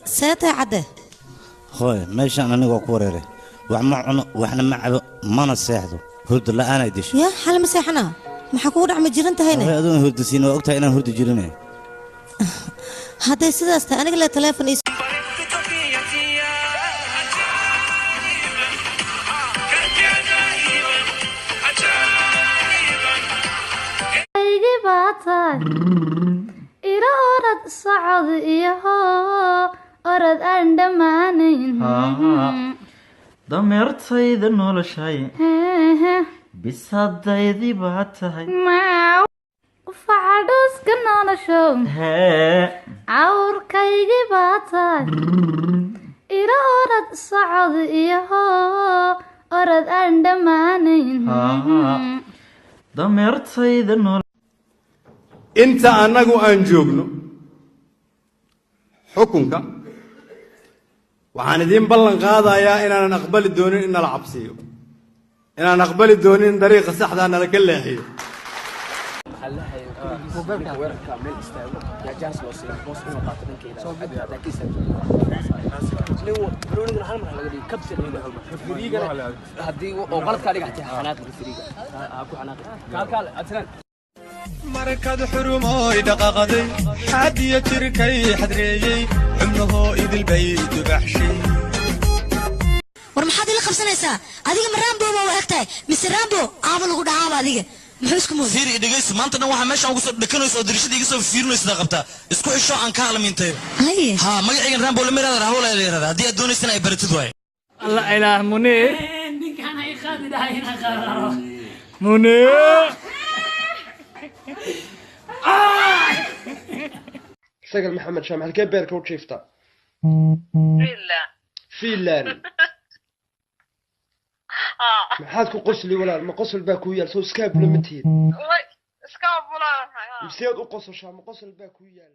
ساتة عده خوي ماشي أنا نقول كوريري وإحنا مع ما نساعده هرد لا أنا يدش يا حال مساحنا ما حكون عم جيران تهينا هاي أدون هرد سينا وقتها أنا هرد جيراني هذا سداسة أنا قلت تلفون إيش إلى أرد صعد إياه أرد أندمانين dameertayda noloshay bisadaydi baa tahay facadhuuska noloshow cawrkaygi baa tahay ila orad socod iyo orad aan dhammaanayn dameertayda inta annagu aan joogno xukunka waxaan idin ballan qaadayaa inaan aqbali doonin in la cabsiyo inaan aqbali doonin in dariiqa saxda ah nala ka leexiyo markad xurumooy dhaqaqaday xadiya jirkay xadreeyay xubnahoo idil bay dubaxshay war maxaad ila qabsanaysaa adiga ma raambo ma waqtay mise raambo aaba lagu dhacaaba adiga muxuu isku mooday fiiri dhigays maanta dhan waxa meesha ugu soo dhakanayso dirishada iga soo fiirinaysa qabta isku xisho aan ka halmintay ha magacaygan raambo la meeraad hawla leeyahay hadii aad doonaysan ay baratid way allah ilaah munir ninkan ay qaadi dhaayna qararo munir سجل محمد شامل كيف بيرك وشيفتا فيلان ما حدكم قصلي ولا ما قصل باكويا سو سكاب لمتين سكاب ولا مسيد وقصل شام قصل باكويا